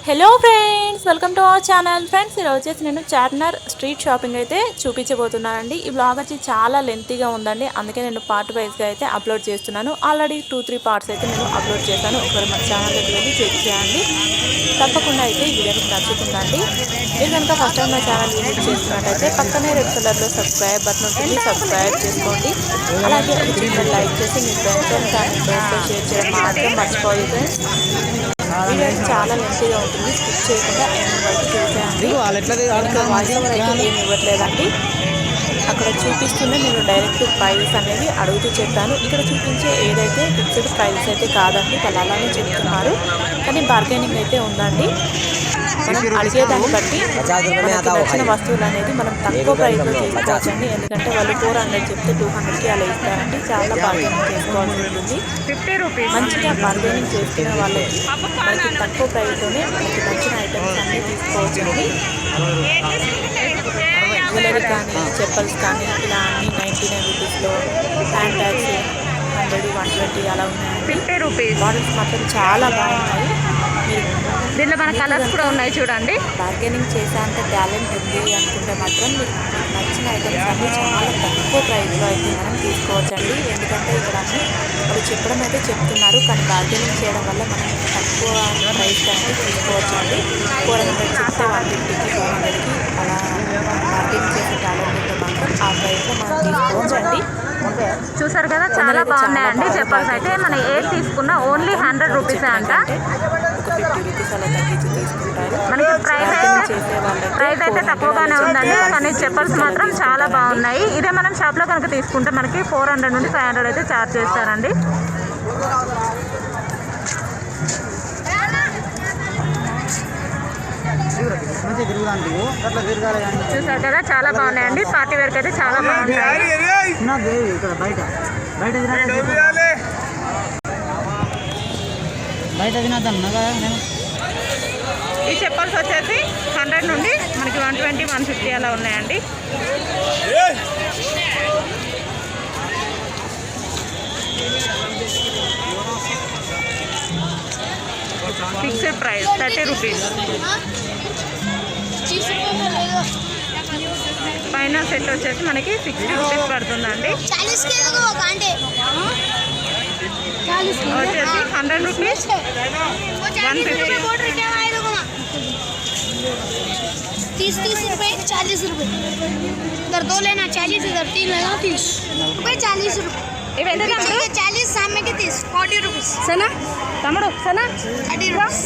Hello friends, welcome to our channel. Friends, ఈరోజు వచ్చేసి నేను చార్మినార్ స్ట్రీట్ షాపింగ్ అయితే చూపించబోతున్నానండి. ఈ బ్లాగ్ వచ్చి చాలా లెంతీగా ఉందండి, అందుకే నేను పార్ట్ వైజ్గా అయితే అప్లోడ్ చేస్తున్నాను. ఆల్రెడీ 2-3 పార్ట్స్ అయితే నేను అప్లోడ్ చేశాను. ఒకసారి మన ఛానల్కి వెళ్ళి చెక్ చేయండి. తప్పకుండా అయితే ఈ వీడియో మీకు నచ్చుతుందండి. మీరు కనుక ఫస్ట్ టైం నా ఛానల్ విజిట్ చేస్తున్నట్టయితే పక్కనే రెడ్ కలర్లో సబ్స్క్రైబ్ బటన్ ఉంటుంది, సబ్స్క్రైబ్ చేసుకోండి. అలాగే ఒక చిన్న లైక్ చేసి మీ ఫ్రెండ్స్ అండ్ ఫ్యామిలీతో షేర్ చేయడం మాత్రం మర్చిపోదు ఫ్రెండ్స్. వీడియో చాలా లెంతీగా ఉంటుంది, స్కిప్ చేయకుండా ఎండ్ వరకు చూసేయండి. వాయిస్ ఓవర్ అయితే ఏమి ఇవ్వట్లేదండి, అక్కడ చూపిస్తూనే నేను డైరెక్ట్ ప్రైజెస్ అనేవి అడుగుతూ చెప్పాను. ఇక్కడ చూపించే ఏదైతే ఫిక్స్డ్ ప్రైజెస్ అయితే కాదండి, వాళ్ళు అలానే చెప్తున్నారు, కానీ బార్గెనింగ్ అయితే ఉందండి. మనం అడిగేదాన్ని బట్టి నచ్చిన వస్తువులు అనేది మనం తక్కువ ప్రైస్లో తీసుకోవచ్చండి. ఎందుకంటే వాళ్ళు 400 చెప్తే 200కి అలా ఇస్తారండి. చాలా బార్గెనింగ్ చేసుకోవాల్సి ఉంటుంది. మంచిగా బార్గెనింగ్ చేసుకునే వాళ్ళకి మనకి తక్కువ ప్రైస్లోనే మనకి నచ్చిన ఐటమ్స్ అన్నీ తీసుకోవచ్చండి. జ్యువెలరీ కానీ, చెప్పల్స్ కానీ ఇలా అన్నీ 99 రూపీస్లో, హ్యాండ్ బ్యాగ్స్ 100, 120 అలా ఉన్నాయండి. మోడల్స్ మాత్రం చాలా బాగున్నాయి. దీంట్లో మన కలర్స్ కూడా ఉన్నాయి చూడండి. బార్గెనింగ్ చేసేంత టాలెంట్ ఉంది అనుకుంటే మాత్రం మీకు నచ్చిన ఐటమ్స్ అన్నీ చాలా తక్కువ ప్రైస్లో అయితే మనం తీసుకోవచ్చండి. ఎందుకంటే ఇక్కడ అన్నీ వాళ్ళు చెప్పడం అయితే చెప్తున్నారు, కానీ బార్గెనింగ్ చేయడం వల్ల మనం తక్కువ ప్రైస్కి అనేది తీసుకోవచ్చండి. 400 చెప్తే 150కి 400కి అలా బార్గెనింగ్ చేసే టాలెంట్ ఉంటే మాత్రం ఆ ప్రైస్లో మనం తీసుకోవచ్చండి. చూసారు కదా, చాలా బాగున్నాయండి చెప్పల్స్ అయితే. మనం ఏది తీసుకున్నా ఓన్లీ 100 రూపీసే అంట. ఒక 50 రూపీస్ అలా తగ్గించి తీసుకుంటారు. మనకి ప్రైస్ అయితే తక్కువగానే ఉందండి, కానీ చెప్పల్స్ మాత్రం చాలా బాగున్నాయి. ఇదే మనం షాప్లో కనుక తీసుకుంటే మనకి 400 నుండి 500 అయితే ఛార్జ్ చేస్తారండి. చూసారు కదా, చాలా బాగున్నాయండి. పార్టీ వేర్కి అయితే చాలా బాగుంటాయి. ఈ చెప్పల్స్ వచ్చేసి 100 నుండి మనకి 120, 150 అలా ఉన్నాయండి. Fixed price 30 rupees. పైన సెట్ వచ్చేసి మనకి 60 రూపీస్ పడుతుందండి. వచ్చేసి 100 రూపీస్, 150, 30 रुपये, 40 रुपये. इधर 2 लेना 40, इधर 3 लेना 30 रुपये, 40 रुपये. ఇవి ఎంత తమ్ముడు? 40 सामने के 30, 40 रुपीस. సనా తమ్ముడు సనా 30 रुपीस.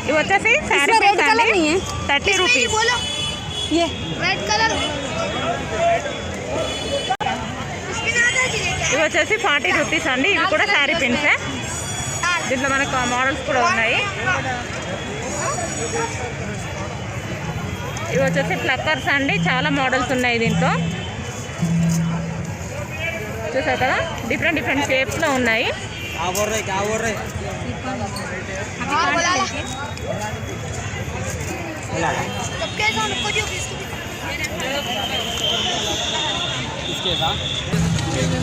ఇవి వచ్చేసి శారీ పీస్ అండి, 30 రూపీస్. बोलो ये रेड कलर. ఇవి వచ్చేసి 40 రూపీస్ అండి. ఇవి కూడా శారీ పిన్సే. దీంట్లో మనకు మోడల్స్ కూడా ఉన్నాయి. ఇవి వచ్చేసి ప్లక్కర్స్ అండి, చాలా మోడల్స్ ఉన్నాయి దీంట్లో. చూసారు కదా, డిఫరెంట్ డిఫరెంట్ షేప్స్లో ఉన్నాయి.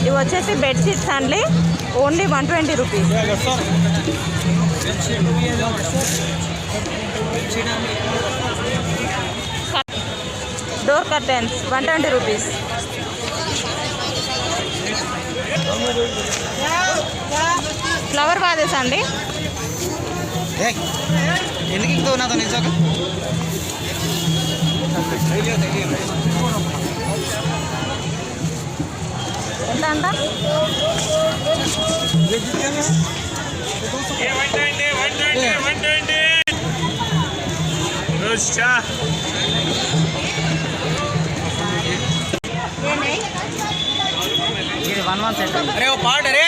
ఇవి వచ్చేసి బెడ్షీట్స్ అండి, only 120 rupees. Door curtains 120 rupees. Flower vases అండి, ఎందుకు ఇంకో నాతో నిల్చోక ఎంత అంట? ఇది 1 సెట్. అరే ఓ పాట రే,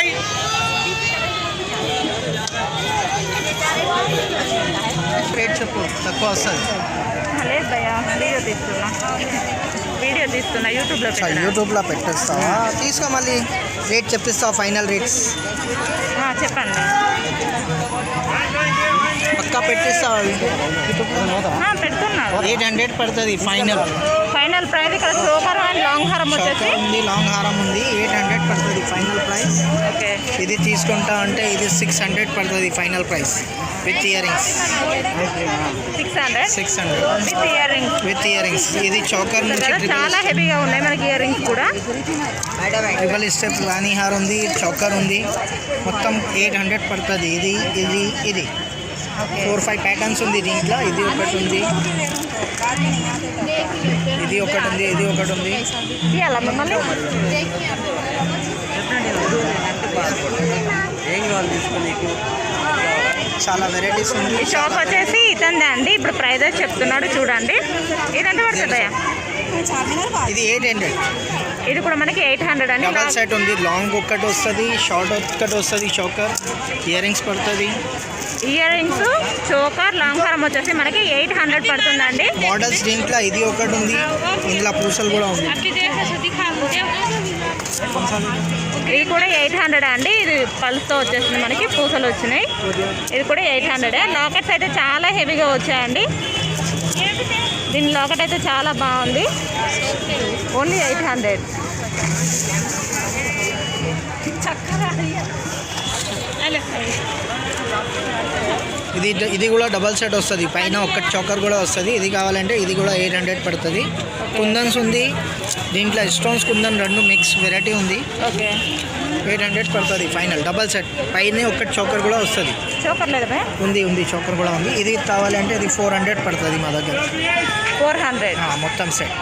రేట్ చెప్పు, తక్కువ వస్తుంది. లేదు భయ్యా, వీడియో తీస్తున్నా యూట్యూబ్లో పెట్టేస్తావా? తీసుకో, మళ్ళీ రేట్ చెప్పిస్తావా? ఫైనల్ రేట్స్ చెప్పండి. इसका పెట్టిస్తావా పెడుతున్నారు 800 పడుతుంది ఫైనల్. ఫైనల్ ప్రైస్ ఇక్కడ చోకర్ అండ్ లాంగ్ హారం వచ్చేసి ఉంది, లాంగ్ హారం ఉంది, 800 పడుతుంది ఫైనల్ ప్రైస్. ఓకే ఇది తీసుకుంటా అంటే ఇది 600 పడుతుంది final price with ear rings. 600 600 with ear rings. With ear rings. ఇది చోకర్ నుంచి చాలా హెవీగా ఉన్నాయి మనకి ఇయర్ రింగ్స్ కూడా. ట్రిపుల్ స్టెప్ రాణి హార్ ఉంది, చోకర్ ఉంది, మొత్తం 800 పడుతుంది. ఇది ఇది ఇది 4-5 ప్యాటర్న్స్ ఉంది దీంట్లో. ఇది ఒకటి ఉంది, ఇది ఒకటి ఉంది, ఇది ఒకటి ఉంది. ఇవ్వాలా మిమ్మల్ని చాలా వెరైటీస్ ఉంది. ఈ షాప్ వచ్చేసి ఇతందే అండి. ఇప్పుడు ప్రైస్ చెప్తున్నాడు చూడండి. ఇది ఎంత పడుతుందయ్యా? ఇది 800. ఇది కూడా మనకి 800 అండి. డబల్ సెట్ ఉంది, లాంగ్ ఒక్కటి వస్తుంది, షార్ట్ ఒక్కటి వస్తుంది, చోకర్, ఇయర్ రింగ్స్ పడుతుంది. ఇయర్ రింగ్స్, చోకర్, లాంగ్ హారం వచ్చేసి మనకి 800 పడుతుందండి. మోడల్స్ దీంట్లో ఇది ఒకటి ఉంది, ఇందులో పూసలు కూడా ఉంది. ఇది కూడా 800 అండి. ఇది పల్స్తో వచ్చేసింది, మనకి పూసలు వచ్చినాయి. ఇది కూడా 800. లాకెట్స్ అయితే చాలా హెవీగా వచ్చాయండి. దీని లాకెట్ అయితే చాలా బాగుంది. ఓన్లీ 800. ఇది ఇది కూడా డబల్ సెట్ వస్తుంది, పైన ఒక్కటి చోకర్ కూడా వస్తుంది. ఇది కావాలంటే ఇది కూడా 800 పడుతుంది. కుందన్స్ ఉంది దీంట్లో, స్టోన్స్ కుందన్ రెండు మిక్స్ వెరైటీ ఉంది. ఓకే 800 పడుతుంది ఫైనల్ డబల్ సెట్. పైన ఒక్కటి చోకర్ కూడా వస్తుంది. చోకర్ లేదా ఉంది ఉంది, చోకర్ కూడా ఉంది. ఇది కావాలంటే ఇది 400 పడుతుంది మా దగ్గర. 400 మొత్తం సెట్.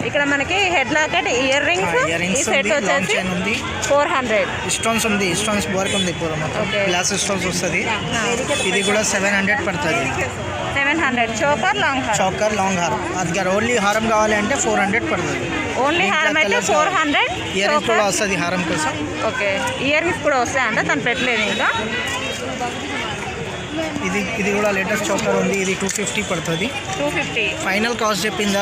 ఇక్కడ మనకి హెడ్ లాకెట్, ఇయర్ రింగ్స్, ఈ సెట్ వచ్చేసి ఉంది, 400. స్టోన్స్ ఉంది, స్టోన్స్ వర్క్ ఉంది పూర మొత్తం, గ్లాస్ స్టోన్స్ వస్తుంది. ఇది కూడా 700 పడుతుంది. 700 చోకర్, లాంగ్ హారం. చోకర్, లాంగ్ హారం. అది ఓన్లీ హారం కావాలంటే 400 పడుతుంది. ఓన్లీ హారం అయితే 400. ఇయర్ రింగ్స్ కూడా వస్తుంది హారం కోసం. ఓకే ఇయర్ రింగ్స్ కూడా వస్తాయంట, తను పెట్టలేదు ఇంకా. ఇది ఇది కూడా లేటెస్ట్ చోకర్ ఉంది. ఇది 250 పడుతుంది. 250 ఫైనల్ కాస్ట్ చెప్పిందా?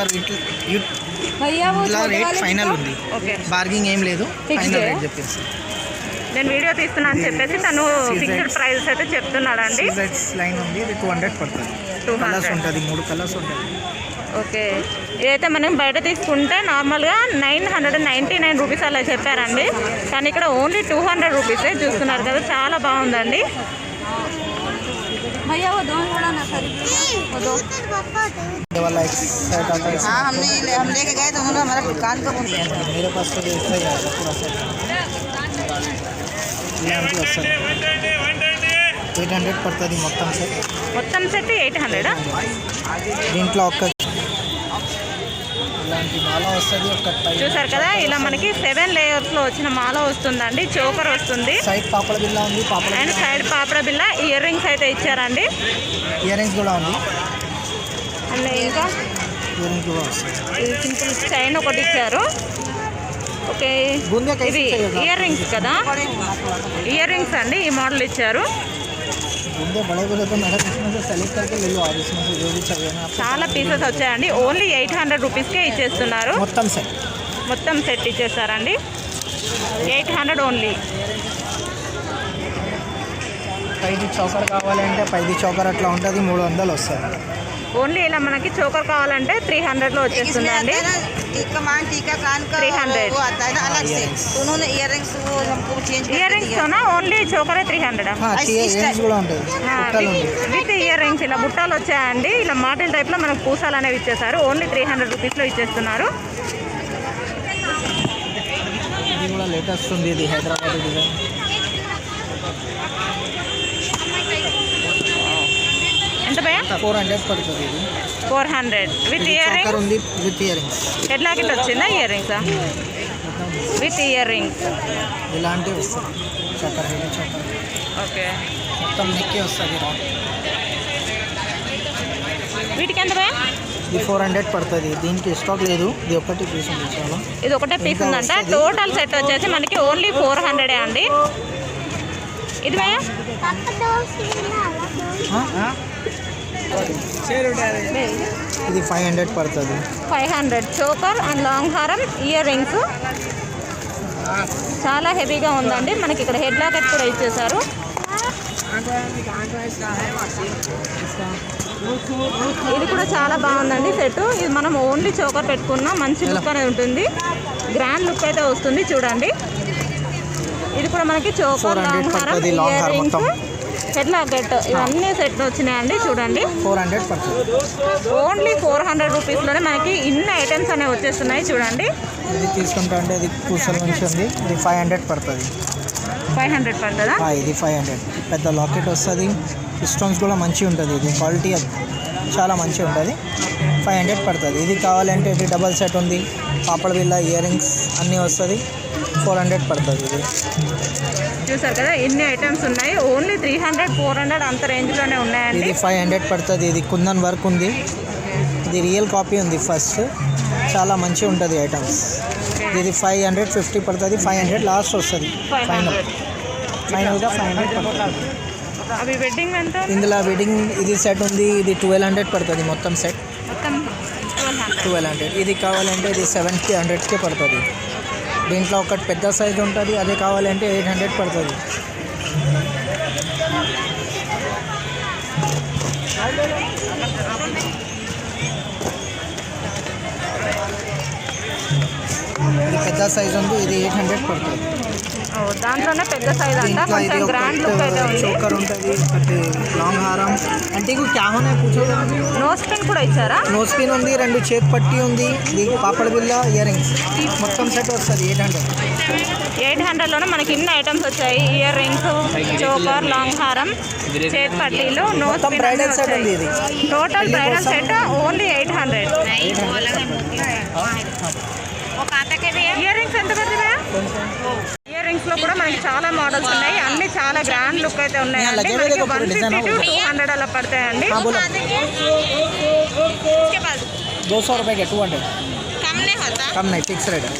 ఇట్లా రేట్ ఫైనల్ ఉంది, ఓకే బార్గింగ్ ఏం లేదు, ఫైనల్ రేట్ చెప్పేసి. నేను వీడియో తీస్తున్నా అని చెప్పేసి తను ఫిక్స్డ్ ప్రైస్ అయితే చెప్తున్నాడండి. లైన్ ఉంది, ఇది 200 పడుతుంది. 200 కలర్స్ ఉంటుంది, 3 కలర్స్ ఉంటుంది. ఓకే ఇదైతే మనం బయట తీసుకుంటే నార్మల్గా 999 రూపీస్ అలా చెప్పారండి, కానీ ఇక్కడ ఓన్లీ 200 రూపీసే. చూస్తున్నారు కదా, చాలా బాగుందండి. वाला सेट आता है। हाँ हम लेके गए तो उन्होंने हमारा दुकान का बोल लिया था। मेरे पास तो ऐसा ही आता पूरा सेट। ये हमको अच्छा 800 పడుతుంది మొత్తం సెట్. మొత్తం సెట్ 800. దీంట్లో ఒక్క ఇలాంటి మాల వస్తుంది, ఒక్క చూసారు కదా, ఇలా మనకి 7 లేయర్స్లో వచ్చిన మాల వస్తుందండి. చోకర్ వస్తుంది, సైడ్ పాపడ బిల్ల ఉంది, అండ్ సైడ్ పాపడ బిల్ల. ఇయర్ రింగ్స్ అయితే ఇచ్చారండి. ఇయర్ రింగ్స్ కూడా ఉంది, అండ్ ఇంకా ఇయర్ రింగ్స్ కూడా వస్తుంది. ఇది సింపుల్ చైన్ ఒకటి ఇచ్చారు. ఓకే ఇది ఇయర్ రింగ్స్ కదా, ఇయర్ రింగ్స్ అండి. ఈ మోడల్ ఇచ్చారు. बूंदे बड़े बड़े तो मैडम इसमें से सेलेक्ट करके ले लो, और इसमें से जो भी चाहिए ना చాలా పీసెస్ వచ్చాయండి. ఓన్లీ 800 రూపీస్కే ఇచ్చేస్తున్నారు. మొత్తం సెట్. మొత్తం సెట్ ఇచ్చేస్తారండి, 800 ఓన్లీ. పైది చౌకర్ కావాలంటే పైది చౌకర్ అట్లా ఉంటుంది, 300 వస్తుంది. ఓన్లీ ఇలా మనకి చోకర్ కావాలంటే 300లో వచ్చేస్తుందండి. टीका मान टीका कान का 300 वो आता है ना अलग से, तो उन्होंने इयर रिंग्स वो हमको चेंज ఇయర్ రింగ్స్ తోనా ఓన్లీ చోకరే 300. ఇయర్ రింగ్స్ కూడా ఉంటుంది, బుట్టలు ఉంది. విత్ ఇయర్ రింగ్స్ ఇలా బుట్టాలు వచ్చాయండి. ఇలా మాటిల్ టైప్లో మనకు పూసాలు అనేవి ఇచ్చేసారు. ఓన్లీ 300 రూపీస్లో ఇచ్చేస్తున్నారు. ఇది కూడా లేటెస్ట్ ఉంది, ఇది హైదరాబాద్ డిజైన్. ఎంత భయ్యా? 400 పడుతుంది. ఇది 400 విత్ ఇయర్ చోకర్ రింగ్స్. ఉంది, with earrings. Head locket వచ్చిందా? ఇయర్ రింగ్సా? With earrings. ఇలాంటివి వస్తుంది, చోకర్ హెవీ చోకర్ ఓకే మొత్తం నెక్కి వస్తుంది. వీటికి ఎంత భయ్యా? ఇది 400 పడుతుంది. దీనికి స్టాక్ లేదు, ఇది ఒకటి పీస్ ఉంది చాలా. ఇది ఒకటే పీస్ ఉందంట. టోటల్ సెట్ వచ్చేసి మనకి ఓన్లీ 400 అండి. ఇది భయ్యా? ఇది 500 పడుతుంది. 500 చోకర్ అండ్ లాంగ్ హారం, ఇయర్ రింగ్స్. చాలా హెవీగా ఉందండి. మనకి ఇక్కడ హెడ్ లాకెట్ కూడా ఇచ్చేసారు. ఇది కూడా చాలా బాగుందండి సెట్. ఇది మనం ఓన్లీ చోకర్ పెట్టుకున్నా మంచి లుక్ అనేది ఉంటుంది, గ్రాండ్ లుక్ అయితే వస్తుంది చూడండి. ఇది కూడా మనకి చోకర్, లాంగ్ హారం, ఇయర్ రింగ్స్, హెడ్ లాకెట్ ఇవన్నీ సెట్ వచ్చినాయండి చూడండి. 400 పడుతుంది. ఓన్లీ 400 రూపీస్లోనే మనకి ఇన్ని ఐటమ్స్ అనేవి వచ్చేస్తున్నాయి చూడండి. ఇది తీసుకుంటా అంటే ఇది పూసల నుంచి ఉంది, ఇది 500 పడుతుంది. 500 పడుతుందా? ఇది 500. పెద్ద లాకెట్ వస్తుంది, స్టోన్స్ కూడా మంచిగా ఉంటుంది, ఇది క్వాలిటీ చాలా మంచిగా ఉంటుంది. 500 పడుతుంది. ఇది కావాలంటే ఇది డబల్ సెట్ ఉంది, పాపడ బిళ్ళ, ఇయర్ రింగ్స్ అన్నీ వస్తుంది, 400 పడుతుంది. ఇది చూసారు కదా ఎన్ని ఐటమ్స్ ఉన్నాయి. ఓన్లీ 300, 400 అంత రేంజ్లోనే ఉన్నాయండి. ఇది 500 పడుతుంది. ఇది కుందన్ వర్క్ ఉంది, ఇది రియల్ కాపీ ఉంది ఫస్ట్, చాలా మంచిగా ఉంటుంది ఐటమ్స్. ఇది 550 పడుతుంది. 500 లాస్ట్ వస్తుంది ఫైనల్గా 500 పడుతుంది. అవి వెడ్డింగ్ ఎంత? ఇందులో వెడ్డింగ్ ఇది సెట్ ఉంది, ఇది 1200 పడుతుంది మొత్తం సెట్, మొత్తం 1200. ఇది కావాలంటే ఇది 700కే పడుతుంది. దీంట్లో ఒకటి పెద్ద సైజ్ ఉంటుంది, అదే కావాలంటే 800 పడుతుంది. ఇది పెద్ద సైజ్ ఉంది, ఇది 800 పడుతుంది. దాంట్లోనే పెద్ద సైజ్ అంట, దీంట్లో ఇది కొంచెం గ్రాండ్ లుక్ అయితే ఉంది. చోకర్ ఉంటుంది, ఒకటి లాంగ్ హారం అంటే క్యా హోనా పూछो. నోస్ పిన్ కూడా ఇచ్చారా? నోస్ పిన్ ఉంది, 2 చేతి పట్టి ఉంది, ఇది పాపడ బిళ్ళ, ఇయర్ రింగ్స్ మొత్తం సెట్ వస్తుంది 800. 800లోనే మనకి ఇన్ని ఐటమ్స్ వచ్చాయి. ఇయర్ రింగ్స్, చోకర్, లాంగ్ హారం, చేతి పట్టీలు, నోస్ మొత్తం పిన్ బ్రైడల్ సెట్ ఉంది. ఇది total bridal set only 800. Ear rings ఎంత పడుతుంది? ఇయర్ రింగ్స్ లో కూడా మనకి చాలా మోడల్స్ ఉన్నాయి, అన్ని చాలా గ్రాండ్ లుక్ అయితే ఉన్నాయండి. 150 to 200 అలా పడతాయండి. 200 रुपये के 200 कम नहीं फिक्स रेट है.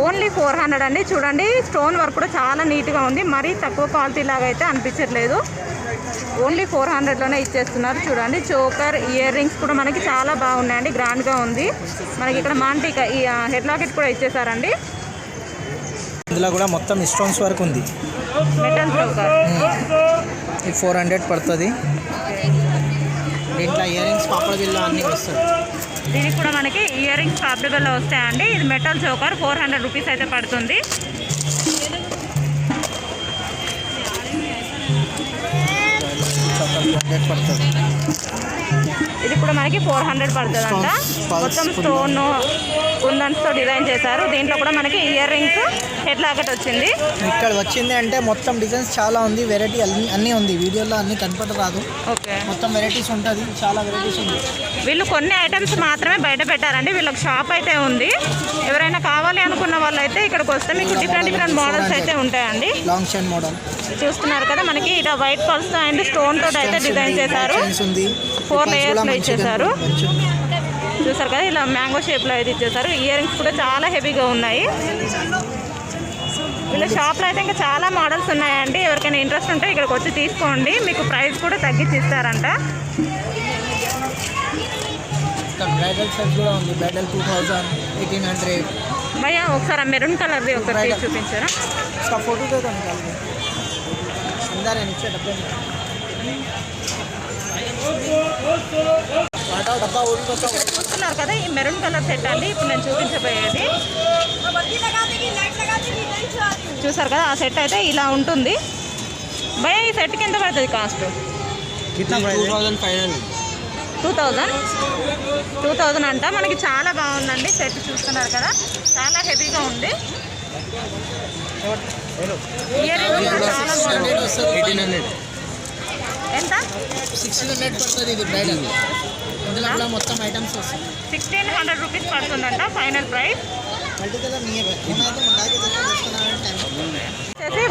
ఓన్లీ 400 అండి. చూడండి స్టోన్ వర్క్ కూడా చాలా నీట్గా ఉంది, మరీ తక్కువ క్వాలిటీ లాగా అయితే అనిపించట్లేదు. ఓన్లీ 400లోనే ఇచ్చేస్తున్నారు చూడండి. చోకర్, ఇయర్ రింగ్స్ కూడా మనకి చాలా బాగున్నాయండి, గ్రాండ్గా ఉంది. మనకి ఇక్కడ మాంటికా ఈ హెడ్ లాకెట్ కూడా ఇచ్చేసారండి. ఇందులో కూడా మొత్తం స్టోన్స్ వర్క్ ఉంది, మెటల్ చోకర్. ఇది 400 పడుతుంది. దీంట్లో ఇయర్ రింగ్స్, పాపడ బిళ్ళ అన్నీ వస్తుంది. దీనికి కూడా మనకి ఇయర్ రింగ్స్ ఫ్యాబ్రికల్లో వస్తాయండి. ఇది మెటల్ చోకర్, 400 రూపీస్ అయితే పడుతుంది. పడుతుంది. ఇది కూడా మనకి 400 పడుతుంది అంట. మొత్తం స్టోన్ కుందన్స్తో డిజైన్ చేశారు. దీంట్లో కూడా మనకి ఇయర్ రింగ్స్, హెడ్ లాకెట్ వచ్చింది. ఇక్కడ వచ్చింది అంటే మొత్తం డిజైన్స్ చాలా ఉంది, వెరైటీ అన్నీ ఉంది. వీడియోలో అన్నీ కనపడరాదు, ఓకే. మొత్తం వెరైటీస్ ఉంటుంది, చాలా వెరైటీస్ ఉంది. వీళ్ళు కొన్ని ఐటమ్స్ మాత్రమే బయట పెట్టారండి, వీళ్ళకి షాప్ అయితే ఉంది. ఎవరైనా కావాలి అనుకున్న వాళ్ళు అయితే ఇక్కడికి వస్తే మీకు డిఫరెంట్ మోడల్స్ అయితే ఉంటాయండి. లాంగ్ చైన్ మోడల్ చూస్తున్నారు కదా, మనకి ఇట్లా వైట్ పల్స్ అండ్ స్టోన్ తోటి అయితే డిజైన్ చేశారు. 4 లేయర్స్లో ఇచ్చేసారు. చూసారు కదా, ఇలా మ్యాంగో షేప్లో అయితే ఇచ్చేసారు. ఇయర్ రింగ్స్ కూడా చాలా హెవీగా ఉన్నాయి. వీళ్ళ షాప్లో అయితే ఇంకా చాలా మోడల్స్ ఉన్నాయండి. ఎవరికైనా ఇంట్రెస్ట్ ఉంటే ఇక్కడికి వచ్చి తీసుకోండి, మీకు ప్రైస్ కూడా తగ్గించి ఇస్తారంట. బ్రైడల్ సెట్ కూడా ఉంది, బ్రైడల్ 2000, 1800. భయ్యా ఒకసారి మెరూన్ కలర్ది ఒకసారి చూపించారా? ఫోటో తో अंदर है नीचे डब्बे में डब्बा చూస్తున్నారు కదా, ఈ మెరూన్ కలర్ సెట్ అండి ఇప్పుడు నేను చూపించబోయేది. చూసారు కదా, ఆ సెట్ అయితే ఇలా ఉంటుంది. భయ ఈ సెట్కి ఎంత పడుతుంది కాస్ట్? 2000 అంట. మనకి చాలా బాగుందండి సెట్. చూస్తున్నారు కదా, చాలా హెవీగా ఉంది. ఇయర్ రింగ్స్ చాలా బాగుంది. ఎంత? 1600 పడుతుంది. ఇది బ్రైడల్, ఇందులో కూడా మొత్తం ఐటమ్స్ వస్తాయి. 1600 రూపీస్ పడుతుందంట ఫైనల్ ప్రైస్. వచ్చేసి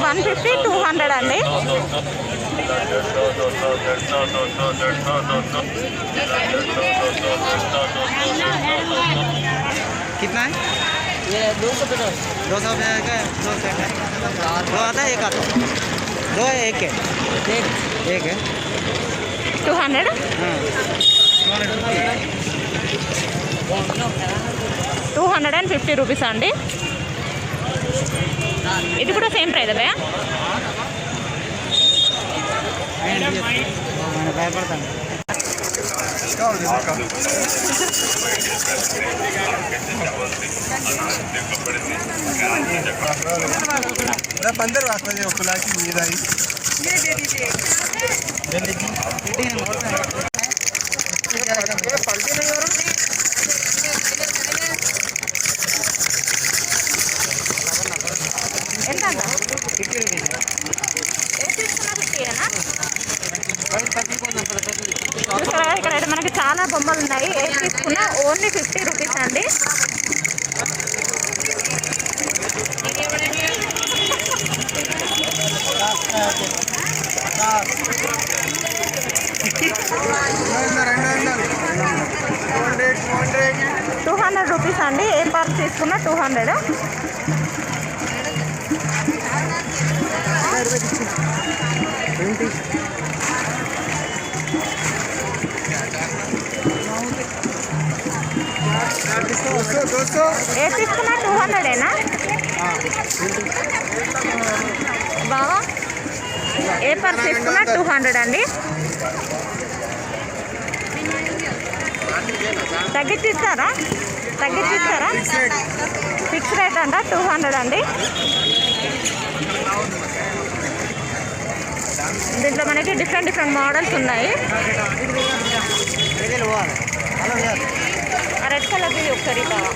150, 200 అండి. कितना है ये? 200 का 200 का 2 सेट है, 2 आता है, 1 आता है, 2 है, 1 है, 1 है 200. हाँ 200 रुपये. 250 రూపీస్ అండి. ఇది కూడా సేమ్ ప్రైస్ భయ్యా. భయపడతాను. पंदर वाजता फुलाची उमेदारी ఎంత అన్న? చూసారా ఇక్కడ అయితే మనకి చాలా బొమ్మలు ఉన్నాయి. ఏది తీసుకున్నా ఓన్లీ 50 రూపీస్ అండి. ₹200 అండి. ఏ పార్క్ తీసుకున్నా 200. ఏ తీసుకున్నా 200ఏనా బావా? ఏ పర్స్ తీసుకున్నా 200 అండి. తగ్గించిస్తారా? ఫిక్స్ రేట్ అంట 200 అండి. దీంట్లో మనకి డిఫరెంట్ మోడల్స్ ఉన్నాయి. రెడ్ కలర్ది ఒకసారి బాగా.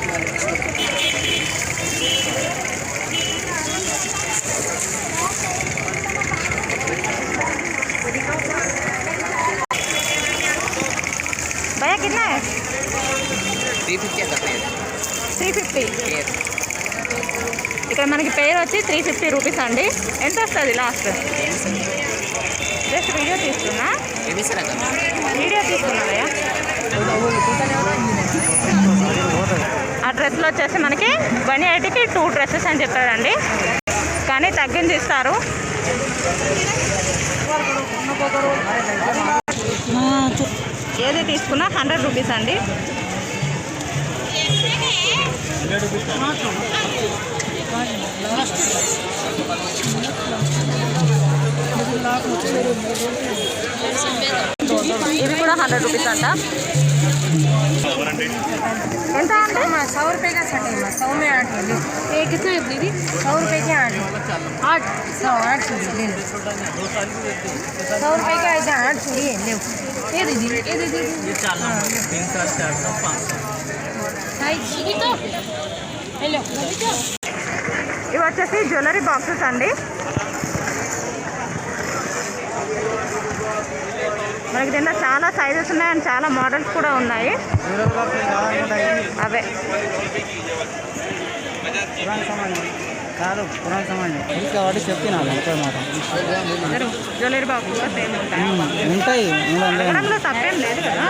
भैया कितना है? 350. ఇక్కడ మనకి పేరు వచ్చి 350 రూపీస్ అండి. ఎంత వస్తుంది లాస్ట్? జస్ట్ వీడియో తీసుకున్నా భయ్యా. ఆ డ్రెస్లో వచ్చేసి మనకి 180కి 2 డ్రెస్సెస్ అని చెప్పాడండి, కానీ తగ్గించి ఇస్తారు. ఏది తీసుకున్నా 100 రూపీస్ అండి. ఇవి కూడా 100 రూపీస్ అంట. ఎంత అంటే? 100 रुपये का सेट है, 100 में 8 है। ये कितने है दीदी? 100 रुपये के 8 8 चूड़ी ले लो। 100 रुपये का ऐसा 8 चूड़ी है, ले ये दीदी, ये दीदी। ये 300 400 500 साइज तो हेलो। ఇవి వచ్చేసి జ్యువెలరీ బాక్సెస్ అండి. మనకి దీంట్లో చాలా సైజెస్ ఉన్నాయి అండ్ చాలా మోడల్స్ కూడా ఉన్నాయి. అవే జ్యువెలరీ బాక్స్ కూడా సేమ్ ఉంటాయి. నగరంలో తప్పేం లేదు కదా.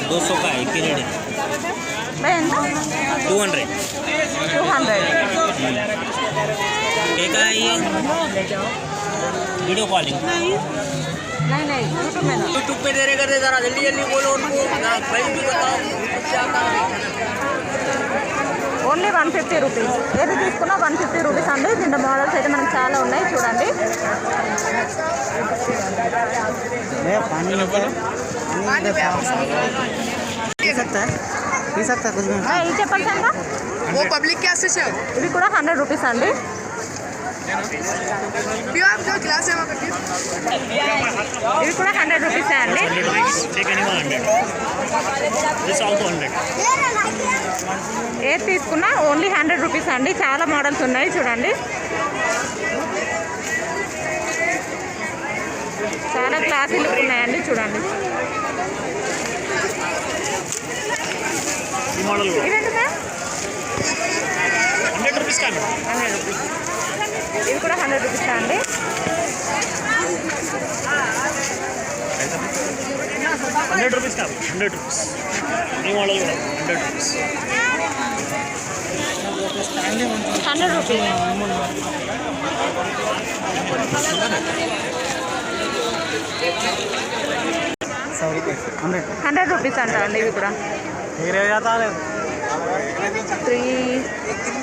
200 का है पीरियड 200 एक है ये वीडियो कॉलिंग नहीं यूट्यूब पे दे रहे कर दे, जरा जल्दी बोलो उनको, प्राइस भी बताओ क्या आता है. Only 150 rupees. ఏది తీసుకున్నా 150 రూపీస్ అండి. దీంట్లో మోడల్స్ అయితే మనకు చాలా ఉన్నాయి చూడండి. ఇది చెప్పండి సార్. ఇది కూడా 100 రూపీస్ అండి. ఇవి కూడా 100 రూపీస్ అండి. ఏది తీసుకున్నా ఓన్లీ 100 రూపీస్ అండి. చాలా మోడల్స్ ఉన్నాయి చూడండి. చాలా క్లాసీ లుక్ ఉన్నాయండి చూడండి. ఇవేంటి సార్? 100 రూపీస్. ఇది కూడా 100 రూపీస్ అండి. 100 రూపీస్ కాదు, 100 రూపీస్. ఈ మోడల్ కూడా 100 రూపీస్. 100 రూపీస్. 100 రూపీస్ అంట అండి ఇవి కూడా. 3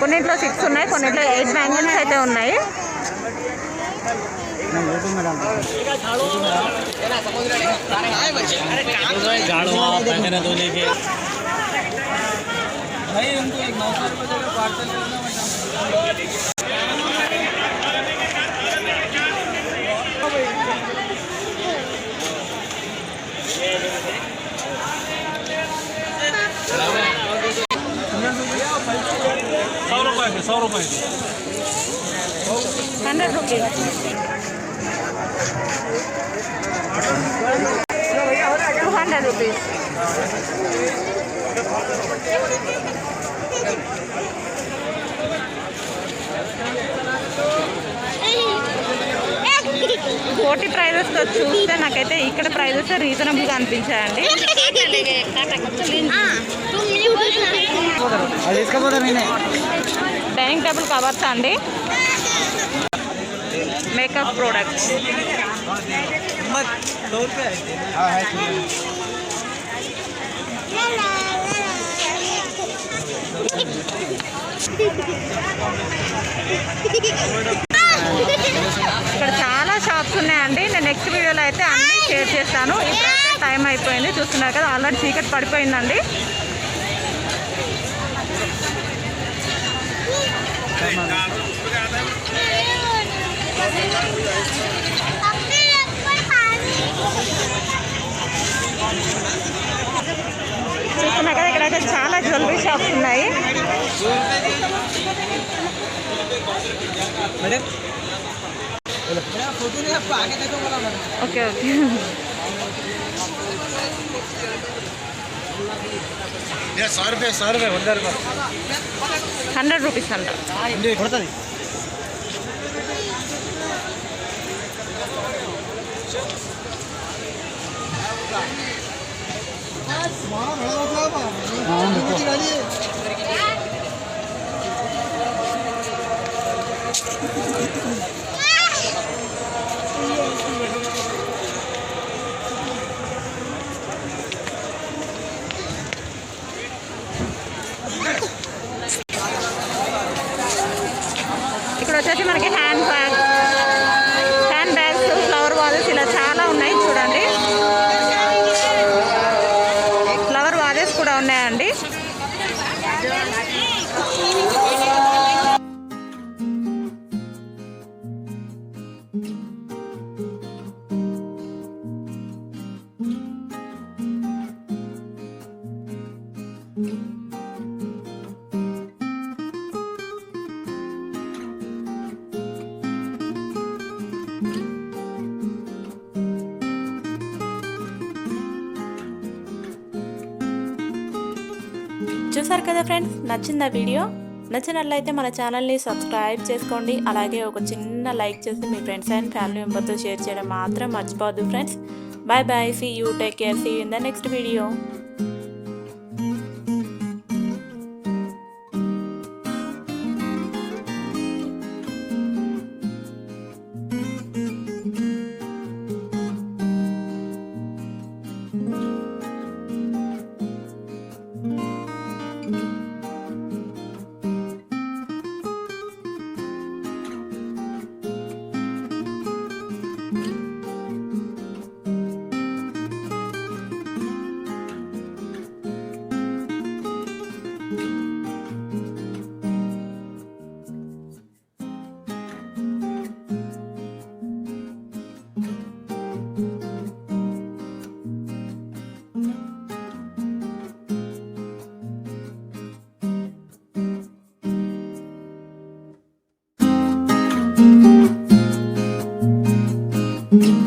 కొన్నిట్లో 6 ఉన్నాయి, కొన్నిట్లో 8 బ్యాంగిల్స్ అయితే ఉన్నాయి. ₹100 రూపీస్. 200 రూపీస్. కోటి ప్రైజెస్తో చూస్తే నాకైతే ఇక్కడ ప్రైజెస్ రీజనబుల్గా అనిపించాయండి. డైనింగ్ టేబుల్ కవర్స్ అండి, మేకప్ ప్రోడక్ట్స్. ఇక్కడ చాలా షాప్స్ ఉన్నాయండి. నేను నెక్స్ట్ వీడియోలో అయితే అన్నీ షేర్ చేస్తాను. ఇప్పుడైతే టైం అయిపోయింది, చూస్తున్నారు కదా ఆల్రెడీ చీకటి పడిపోయిందండి. చూస్తున్నారు కదా ఇక్కడైతే చాలా జ్యువెలరీ షాప్స్ ఉన్నాయి. Okay okay. 100 రూపీస్ అంట. ఇక్కడ వచ్చేసి మనకి హ్యాండ్ బ్యాగ్స్, ఫ్లవర్ వాజెస్ ఇలా చాలా ఉన్నాయి చూడండి. ఫ్లవర్ వాజెస్ కూడా ఉన్నాయండి. చూసారు కదా ఫ్రెండ్స్, నచ్చిందా వీడియో? నచ్చినట్లయితే మన ఛానల్ని సబ్స్క్రైబ్ చేసుకోండి. అలాగే ఒక చిన్న లైక్ చేసి మీ ఫ్రెండ్స్ అండ్ ఫ్యామిలీ మెంబర్తో షేర్ చేయడం మాత్రం మర్చిపోవద్దు friends. Bye bye, see you, take care, see you in the next video. Thank you.